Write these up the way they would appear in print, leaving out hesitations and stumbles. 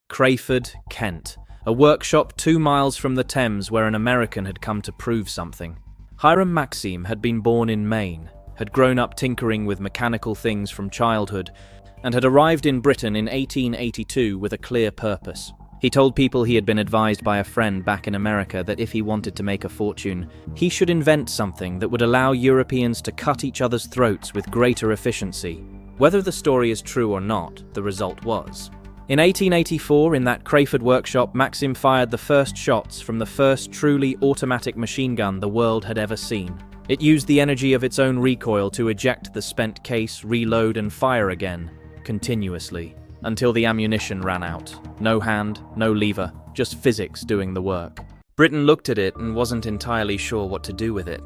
Crayford, Kent, a workshop 2 miles from the Thames where an American had come to prove something. Hiram Maxim had been born in Maine, had grown up tinkering with mechanical things from childhood, and had arrived in Britain in 1882 with a clear purpose. He told people he had been advised by a friend back in America that if he wanted to make a fortune, he should invent something that would allow Europeans to cut each other's throats with greater efficiency. Whether the story is true or not, the result was. In 1884, in that Crayford workshop, Maxim fired the first shots from the first truly automatic machine gun the world had ever seen. It used the energy of its own recoil to eject the spent case, reload and fire again, continuously, until the ammunition ran out. No hand, no lever, just physics doing the work. Britain looked at it and wasn't entirely sure what to do with it.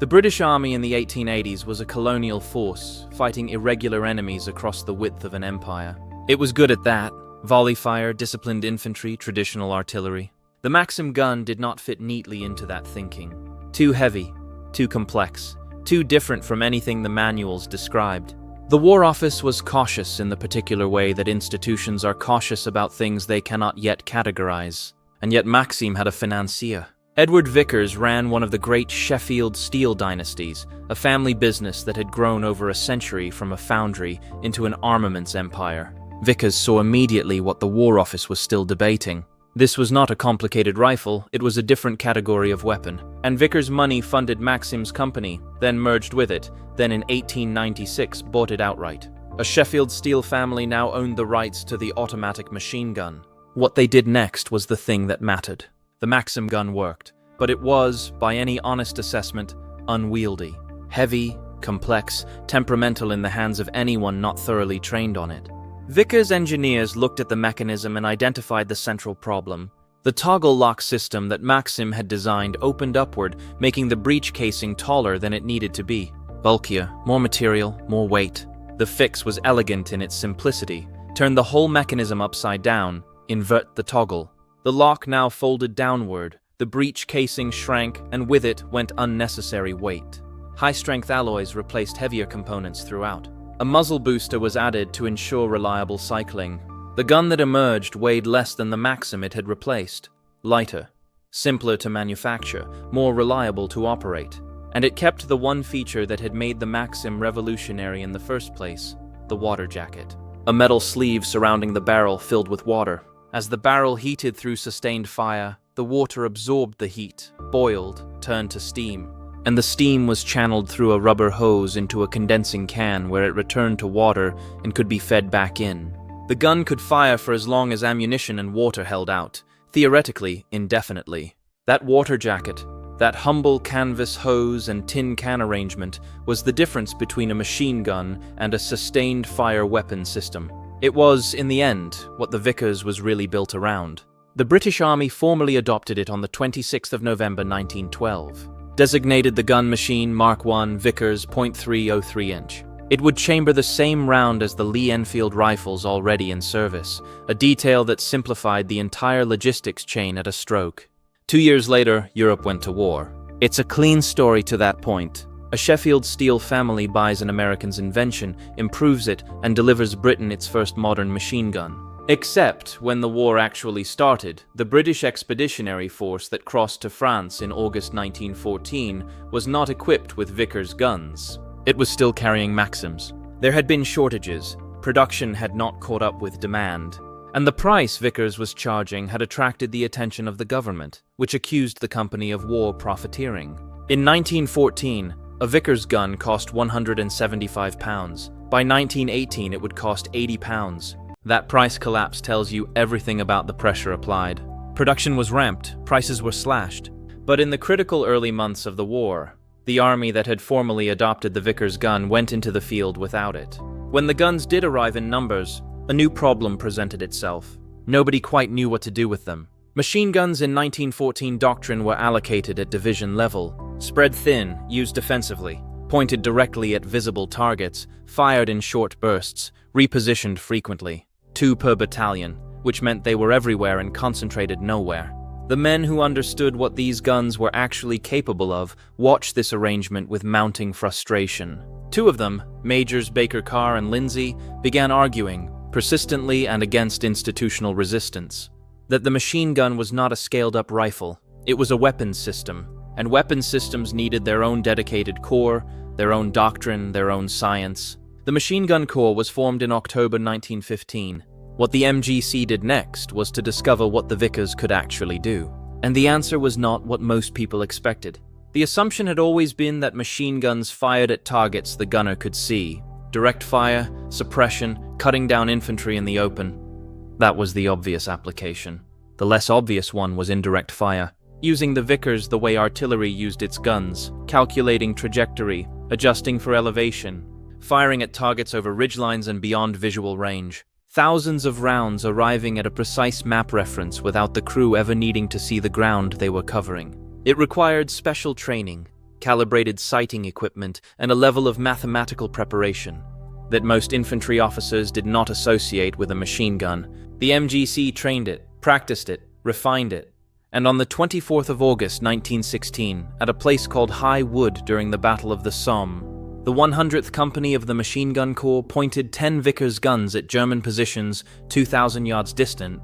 The British Army in the 1880s was a colonial force, fighting irregular enemies across the width of an empire. It was good at that. Volley fire, disciplined infantry, traditional artillery. The Maxim gun did not fit neatly into that thinking. Too heavy, too complex, too different from anything the manuals described. The War Office was cautious in the particular way that institutions are cautious about things they cannot yet categorize. And yet Maxim had a financier. Edward Vickers ran one of the great Sheffield steel dynasties, a family business that had grown over a century from a foundry into an armaments empire. Vickers saw immediately what the War Office was still debating. This was not a complicated rifle, it was a different category of weapon. And Vickers' money funded Maxim's company, then merged with it, then in 1896 bought it outright. A Sheffield steel family now owned the rights to the automatic machine gun. What they did next was the thing that mattered. The Maxim gun worked, but it was, by any honest assessment, unwieldy. Heavy, complex, temperamental in the hands of anyone not thoroughly trained on it. Vickers' engineers looked at the mechanism and identified the central problem. The toggle lock system that Maxim had designed opened upward, making the breech casing taller than it needed to be. Bulkier, more material, more weight. The fix was elegant in its simplicity. Turn the whole mechanism upside down, invert the toggle. The lock now folded downward, the breech casing shrank, and with it went unnecessary weight. High-strength alloys replaced heavier components throughout. A muzzle booster was added to ensure reliable cycling. The gun that emerged weighed less than the Maxim it had replaced. Lighter, simpler to manufacture, more reliable to operate. And it kept the one feature that had made the Maxim revolutionary in the first place, the water jacket. A metal sleeve surrounding the barrel filled with water. As the barrel heated through sustained fire, the water absorbed the heat, boiled, turned to steam, and the steam was channeled through a rubber hose into a condensing can where it returned to water and could be fed back in. The gun could fire for as long as ammunition and water held out, theoretically indefinitely. That water jacket, that humble canvas hose and tin can arrangement, was the difference between a machine gun and a sustained fire weapon system. It was, in the end, what the Vickers was really built around. The British Army formally adopted it on the 26th of November 1912. Designated the gun machine Mark I Vickers .303 inch. It would chamber the same round as the Lee-Enfield rifles already in service, a detail that simplified the entire logistics chain at a stroke. 2 years later, Europe went to war. It's a clean story to that point. A Sheffield steel family buys an American's invention, improves it, and delivers Britain its first modern machine gun. Except when the war actually started, the British Expeditionary Force that crossed to France in August 1914 was not equipped with Vickers guns. It was still carrying Maxims. There had been shortages, production had not caught up with demand, and the price Vickers was charging had attracted the attention of the government, which accused the company of war profiteering. In 1914, a Vickers gun cost £175. By 1918, it would cost £80. That price collapse tells you everything about the pressure applied. Production was ramped, prices were slashed. But in the critical early months of the war, the army that had formally adopted the Vickers gun went into the field without it. When the guns did arrive in numbers, a new problem presented itself. Nobody quite knew what to do with them. Machine guns in 1914 doctrine were allocated at division level, spread thin, used defensively, pointed directly at visible targets, fired in short bursts, repositioned frequently. 2 per battalion, which meant they were everywhere and concentrated nowhere. The men who understood what these guns were actually capable of watched this arrangement with mounting frustration. 2 of them, Majors Baker Carr and Lindsay, began arguing, persistently and against institutional resistance. That the machine gun was not a scaled-up rifle, it was a weapons system, and weapons systems needed their own dedicated corps, their own doctrine, their own science. The Machine Gun Corps was formed in October 1915. What the MGC did next was to discover what the Vickers could actually do. And the answer was not what most people expected. The assumption had always been that machine guns fired at targets the gunner could see. Direct fire, suppression, cutting down infantry in the open. That was the obvious application. The less obvious one was indirect fire, using the Vickers the way artillery used its guns, calculating trajectory, adjusting for elevation, firing at targets over ridgelines and beyond visual range. Thousands of rounds arriving at a precise map reference without the crew ever needing to see the ground they were covering. It required special training, calibrated sighting equipment, and a level of mathematical preparation that most infantry officers did not associate with a machine gun. The MGC trained it, practiced it, refined it, and on the 24th of August 1916, at a place called High Wood during the Battle of the Somme, the 100th Company of the Machine Gun Corps pointed 10 Vickers guns at German positions 2,000 yards distant,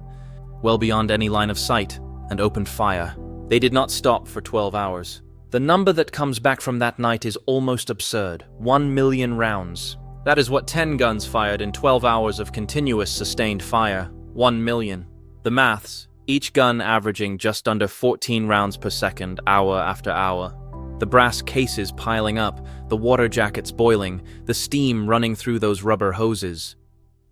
well beyond any line of sight, and opened fire. They did not stop for 12 hours. The number that comes back from that night is almost absurd: 1 million rounds. That is what 10 guns fired in 12 hours of continuous sustained fire. 1 million. The maths, each gun averaging just under 14 rounds per second, hour after hour. The brass cases piling up, the water jackets boiling, the steam running through those rubber hoses,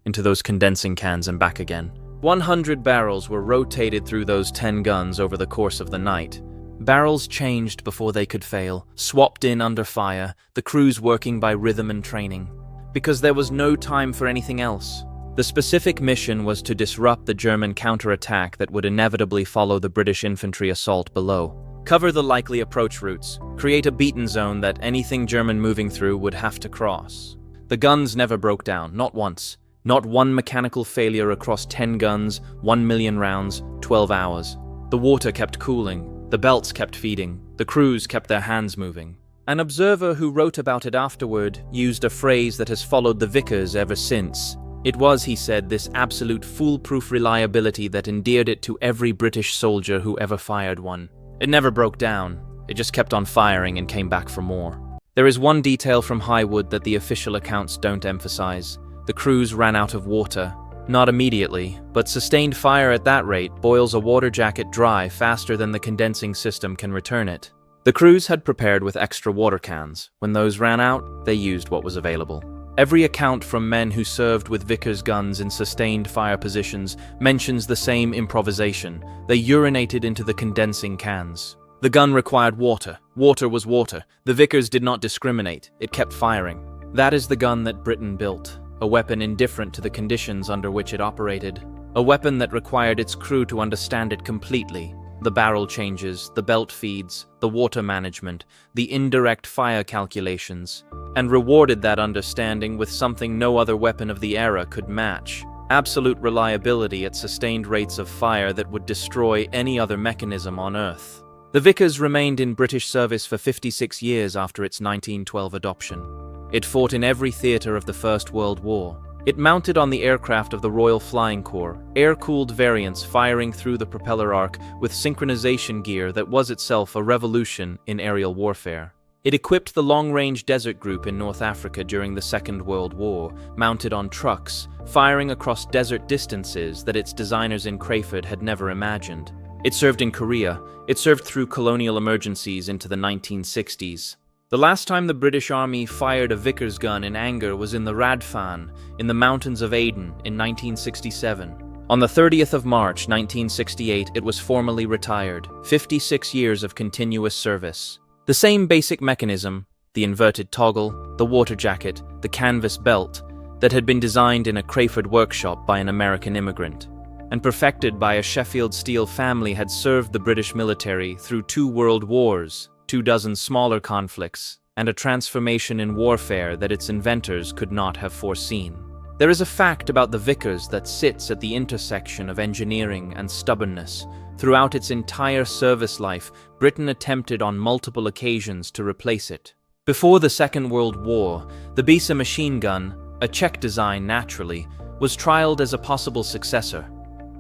into those condensing cans and back again. 100 barrels were rotated through those 10 guns over the course of the night. Barrels changed before they could fail, swapped in under fire, the crews working by rhythm and training. Because there was no time for anything else. The specific mission was to disrupt the German counterattack that would inevitably follow the British infantry assault below. Cover the likely approach routes, create a beaten zone that anything German moving through would have to cross. The guns never broke down, not once. Not one mechanical failure across 10 guns, 1 million rounds, 12 hours. The water kept cooling, the belts kept feeding, the crews kept their hands moving. An observer who wrote about it afterward used a phrase that has followed the Vickers ever since. It was, he said, this absolute foolproof reliability that endeared it to every British soldier who ever fired one. It never broke down, it just kept on firing and came back for more. There is one detail from High Wood that the official accounts don't emphasize. The crews ran out of water. Not immediately, but sustained fire at that rate boils a water jacket dry faster than the condensing system can return it. The crews had prepared with extra water cans. When those ran out, they used what was available. Every account from men who served with Vickers guns in sustained fire positions mentions the same improvisation. They urinated into the condensing cans. The gun required water. Water was water. The Vickers did not discriminate. It kept firing. That is the gun that Britain built. A weapon indifferent to the conditions under which it operated. A weapon that required its crew to understand it completely. The barrel changes, the belt feeds, the water management, the indirect fire calculations, and rewarded that understanding with something no other weapon of the era could match: absolute reliability at sustained rates of fire that would destroy any other mechanism on Earth. The Vickers remained in British service for 56 years after its 1912 adoption. It fought in every theatre of the First World War. It mounted on the aircraft of the Royal Flying Corps, air-cooled variants firing through the propeller arc with synchronization gear that was itself a revolution in aerial warfare. It equipped the long-range desert group in North Africa during the Second World War, mounted on trucks, firing across desert distances that its designers in Crayford had never imagined. It served in Korea. It served through colonial emergencies into the 1960s. The last time the British Army fired a Vickers gun in anger was in the Radfan, in the mountains of Aden, in 1967. On the 30th of March, 1968, it was formally retired. 56 years of continuous service. The same basic mechanism, the inverted toggle, the water jacket, the canvas belt, that had been designed in a Crayford workshop by an American immigrant, and perfected by a Sheffield steel family, had served the British military through 2 world wars, 24 smaller conflicts, and a transformation in warfare that its inventors could not have foreseen. There is a fact about the Vickers that sits at the intersection of engineering and stubbornness. Throughout its entire service life, Britain attempted on multiple occasions to replace it. Before the Second World War, the Bisa machine gun, a Czech design naturally, was trialed as a possible successor.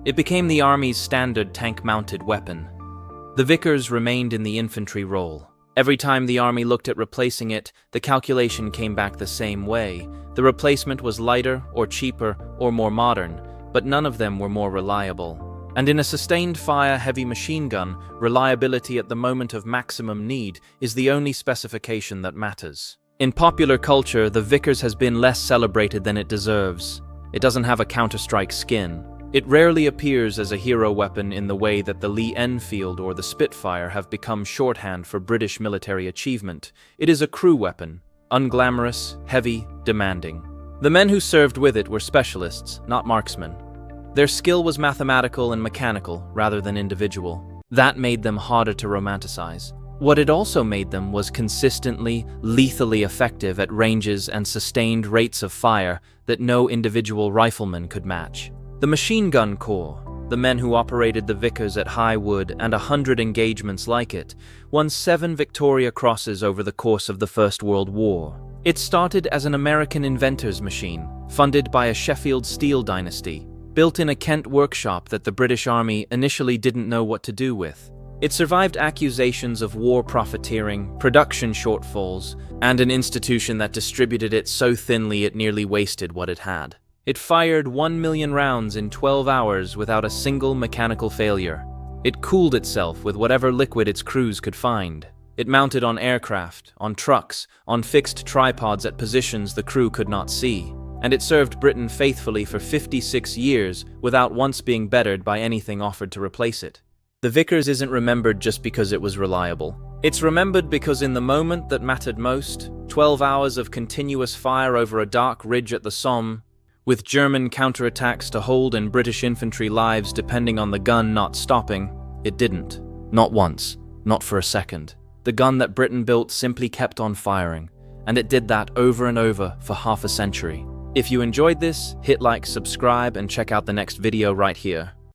It became the Army's standard tank-mounted weapon. The Vickers remained in the infantry role. Every time the Army looked at replacing it, the calculation came back the same way. The replacement was lighter, or cheaper, or more modern, but none of them were more reliable. And in a sustained fire heavy machine gun, reliability at the moment of maximum need is the only specification that matters. In popular culture, the Vickers has been less celebrated than it deserves. It doesn't have a counter-strike skin. It rarely appears as a hero weapon in the way that the Lee Enfield or the Spitfire have become shorthand for British military achievement. It is a crew weapon, unglamorous, heavy, demanding. The men who served with it were specialists, not marksmen. Their skill was mathematical and mechanical rather than individual. That made them harder to romanticize. What it also made them was consistently, lethally effective at ranges and sustained rates of fire that no individual rifleman could match. The Machine Gun Corps, the men who operated the Vickers at High Wood and 100 engagements like it, won 7 Victoria Crosses over the course of the First World War. It started as an American inventor's machine, funded by a Sheffield steel dynasty, built in a Kent workshop that the British Army initially didn't know what to do with. It survived accusations of war profiteering, production shortfalls, and an institution that distributed it so thinly it nearly wasted what it had. It fired 1 million rounds in 12 hours without a single mechanical failure. It cooled itself with whatever liquid its crews could find. It mounted on aircraft, on trucks, on fixed tripods at positions the crew could not see. And it served Britain faithfully for 56 years without once being bettered by anything offered to replace it. The Vickers isn't remembered just because it was reliable. It's remembered because in the moment that mattered most, 12 hours of continuous fire over a dark ridge at the Somme, with German counterattacks to hold and British infantry lives depending on the gun not stopping, it didn't. Not once. Not for a second. The gun that Britain built simply kept on firing, and it did that over and over for half a century. If you enjoyed this, hit like, subscribe, and check out the next video right here.